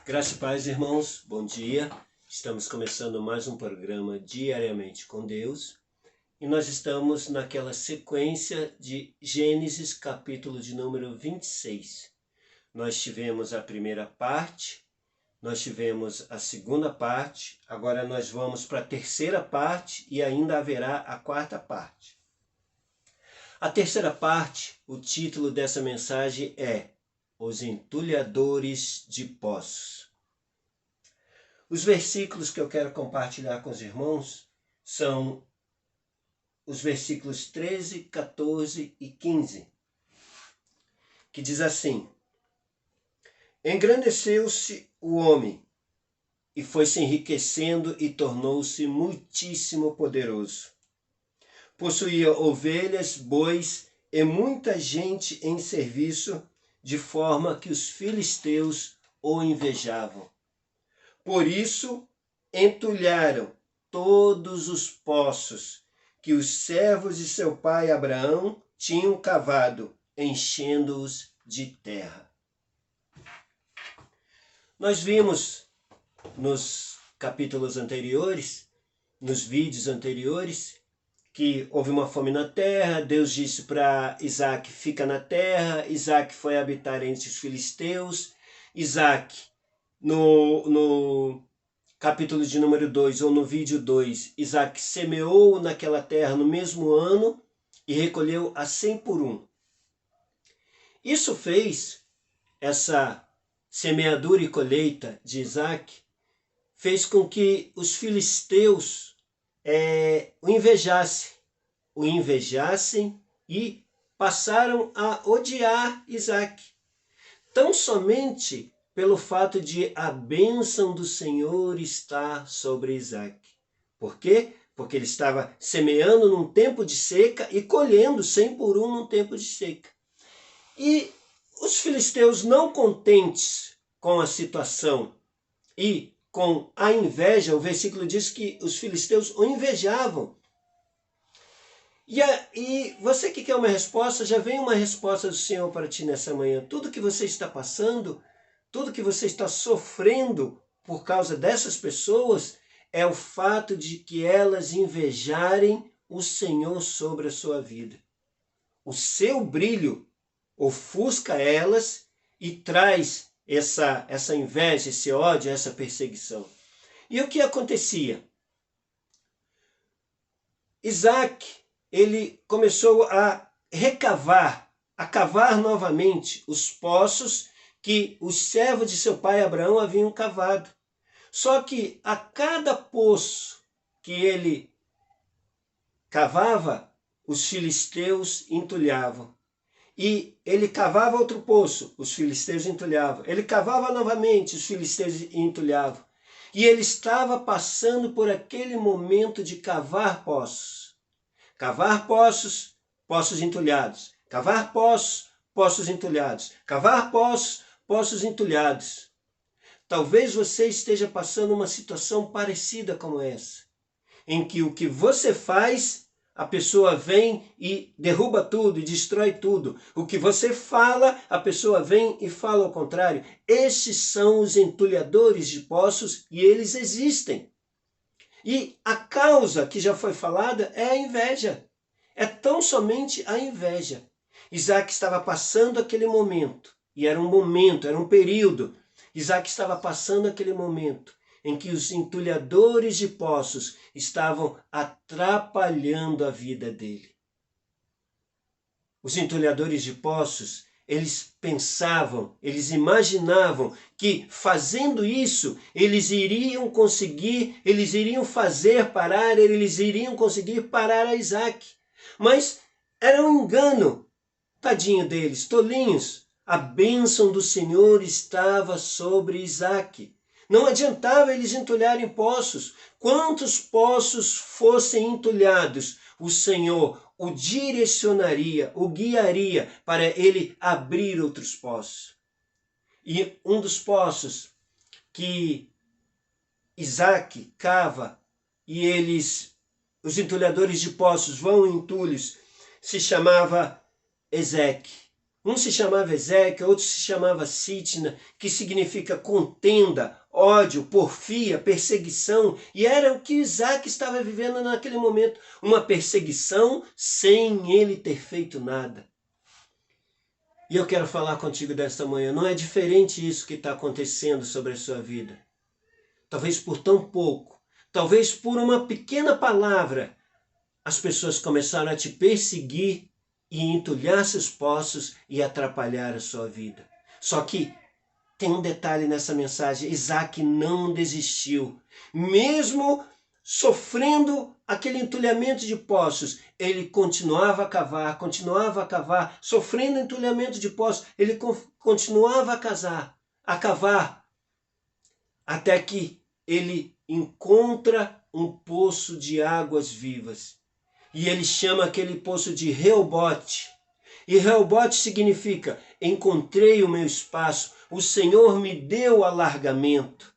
Graça e paz, irmãos, bom dia. Estamos começando mais um programa Diariamente com Deus e nós estamos naquela sequência de Gênesis, capítulo de número 26. Nós tivemos a primeira parte, nós tivemos a segunda parte, agora nós vamos para a terceira parte e ainda haverá a quarta parte. A terceira parte, o título dessa mensagem é Os Entulhadores de Poços. Os versículos que eu quero compartilhar com os irmãos são os versículos 13, 14 e 15, que diz assim: Engrandeceu-se o homem e foi se enriquecendo e tornou-se muitíssimo poderoso. Possuía ovelhas, bois e muita gente em serviço, de forma que os filisteus o invejavam. Por isso, entulharam todos os poços que os servos de seu pai Abraão tinham cavado, enchendo-os de terra. Nós vimos nos capítulos anteriores, nos vídeos anteriores, que houve uma fome na terra. Deus disse para Isaac: fica na terra. Isaac foi habitar entre os filisteus. Isaac, no capítulo de número 2, ou no vídeo 2, Isaac semeou naquela terra no mesmo ano e recolheu a 100 por 1. Isso fez, essa semeadura e colheita de Isaac, fez com que os filisteus o invejassem e passaram a odiar Isaac. Tão somente pelo fato de a bênção do Senhor estar sobre Isaac. Por quê? Porque ele estava semeando num tempo de seca e colhendo 100 por 1 num tempo de seca. E os filisteus, não contentes com a situação e com a inveja, o versículo diz que os filisteus o invejavam. E você que quer uma resposta, já vem uma resposta do Senhor para ti nessa manhã. Tudo que você está passando, tudo que você está sofrendo por causa dessas pessoas, é o fato de que elas invejarem o Senhor sobre a sua vida. O seu brilho ofusca elas e traz essa inveja, esse ódio, essa perseguição. E o que acontecia? Isaac, ele começou a cavar novamente os poços que os servos de seu pai Abraão haviam cavado. Só que a cada poço que ele cavava, os filisteus entulhavam. E ele cavava outro poço, os filisteus entulhavam. Ele cavava novamente, os filisteus entulhavam. E ele estava passando por aquele momento de cavar poços. Cavar poços, poços entulhados. Cavar poços, poços entulhados. Cavar poços, poços entulhados. Talvez você esteja passando uma situação parecida como essa, em que o que você faz, a pessoa vem e derruba tudo e destrói tudo. O que você fala, a pessoa vem e fala ao contrário. Estes são os entulhadores de poços e eles existem. E a causa que já foi falada é a inveja. É tão somente a inveja. Isaac estava passando aquele momento, e era um momento, era um período. Isaac estava passando aquele momento em que os entulhadores de poços estavam atrapalhando a vida dele. Os entulhadores de poços, eles pensavam, eles imaginavam que fazendo isso, eles iriam conseguir, eles iriam fazer parar, eles iriam conseguir parar a Isaac. Mas era um engano. Tadinho deles, tolinhos. A bênção do Senhor estava sobre Isaac. Não adiantava eles entulharem poços. Quantos poços fossem entulhados, o Senhor o direcionaria, o guiaria para ele abrir outros poços. E um dos poços que Isaac cava e os entulhadores de poços vão em entulhos, se chamava Ezeque. Um se chamava Ezequiel, outro se chamava Sitna, que significa contenda, ódio, porfia, perseguição. E era o que Isaac estava vivendo naquele momento. Uma perseguição sem ele ter feito nada. E eu quero falar contigo desta manhã. Não é diferente isso que está acontecendo sobre a sua vida. Talvez por tão pouco, talvez por uma pequena palavra, as pessoas começaram a te perseguir e entulhar seus poços e atrapalhar a sua vida. Só que tem um detalhe nessa mensagem: Isaac não desistiu. Mesmo sofrendo aquele entulhamento de poços, ele continuava a cavar, sofrendo entulhamento de poços, ele continuava a cavar, até que ele encontra um poço de águas vivas. E ele chama aquele poço de Reobote. E Reobote significa: encontrei o meu espaço, o Senhor me deu alargamento.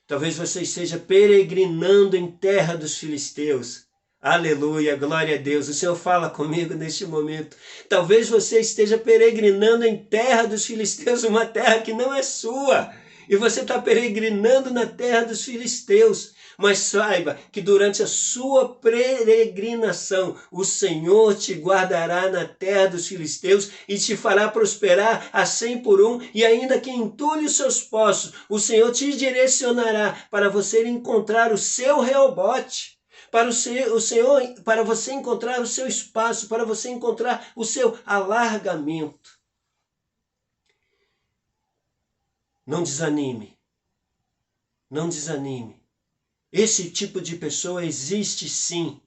Talvez você esteja peregrinando em terra dos filisteus. Aleluia, glória a Deus. O Senhor fala comigo neste momento. Talvez você esteja peregrinando em terra dos filisteus, uma terra que não é sua. E você está peregrinando na terra dos filisteus. Mas saiba que durante a sua peregrinação, o Senhor te guardará na terra dos filisteus e te fará prosperar a 100 por 1. E ainda que entulhe os seus poços, o Senhor te direcionará para você encontrar o seu Reobote. Para você encontrar o seu espaço, para você encontrar o seu alargamento. Não desanime. Não desanime. Esse tipo de pessoa existe sim.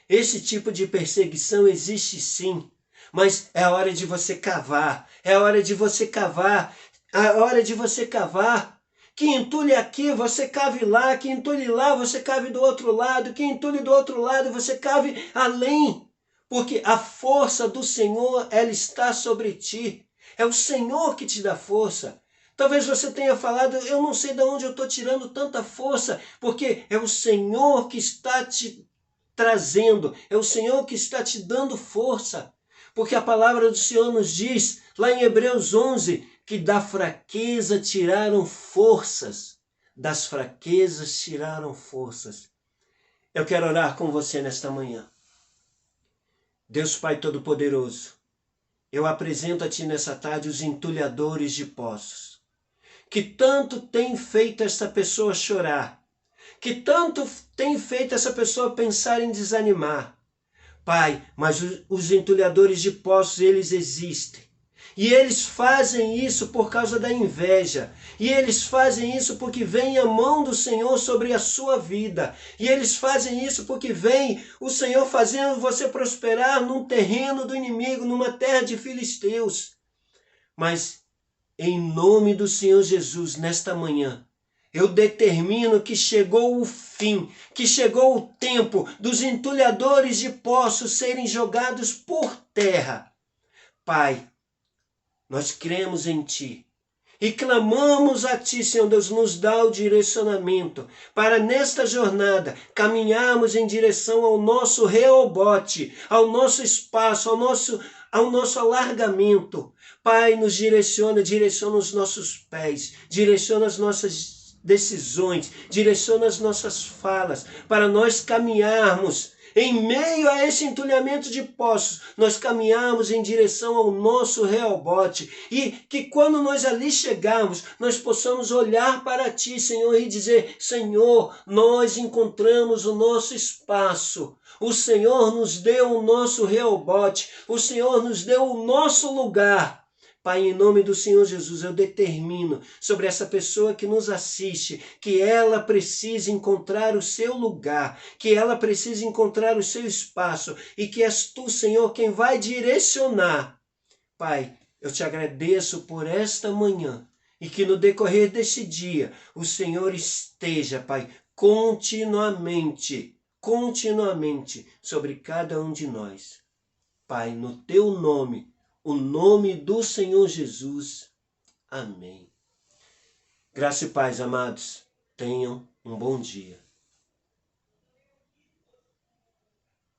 Esse tipo de perseguição existe sim. Mas é hora de você cavar. É hora de você cavar. É hora de você cavar. Que entulhe aqui, você cave lá. Que entulhe lá, você cave do outro lado. Que entulhe do outro lado, você cave além. Porque a força do Senhor, ela está sobre ti. É o Senhor que te dá força. Talvez você tenha falado: eu não sei de onde eu estou tirando tanta força, porque é o Senhor que está te trazendo, é o Senhor que está te dando força. Porque a palavra do Senhor nos diz, lá em Hebreus 11, que da fraqueza tiraram forças. Das fraquezas tiraram forças. Eu quero orar com você nesta manhã. Deus Pai Todo-Poderoso, eu apresento a Ti nessa tarde os entulhadores de poços, que tanto tem feito essa pessoa chorar, que tanto tem feito essa pessoa pensar em desanimar. Pai, mas os entulhadores de poços, eles existem. E eles fazem isso por causa da inveja. E eles fazem isso porque vem a mão do Senhor sobre a sua vida. E eles fazem isso porque vem o Senhor fazendo você prosperar num terreno do inimigo, numa terra de filisteus. Mas em nome do Senhor Jesus, nesta manhã, eu determino que chegou o fim, que chegou o tempo dos entulhadores de poços serem jogados por terra. Pai, nós cremos em Ti e clamamos a Ti, Senhor Deus, nos dá o direcionamento para nesta jornada caminharmos em direção ao nosso Reobote, ao nosso espaço, ao nosso alargamento. Pai, nos direciona os nossos pés, direciona as nossas decisões, direciona as nossas falas, para nós caminharmos em meio a esse entulhamento de poços, nós caminharmos em direção ao nosso Reobote, e que quando nós ali chegarmos, nós possamos olhar para Ti, Senhor, e dizer: Senhor, nós encontramos o nosso espaço, o Senhor nos deu o nosso Reobote, o Senhor nos deu o nosso lugar. Pai, em nome do Senhor Jesus, eu determino sobre essa pessoa que nos assiste, que ela precisa encontrar o seu lugar, que ela precisa encontrar o seu espaço, e que és Tu, Senhor, quem vai direcionar. Pai, eu Te agradeço por esta manhã, e que no decorrer deste dia, o Senhor esteja, Pai, continuamente sobre cada um de nós. Pai, no Teu nome, o nome do Senhor Jesus. Amém. Graça e paz, amados. Tenham um bom dia.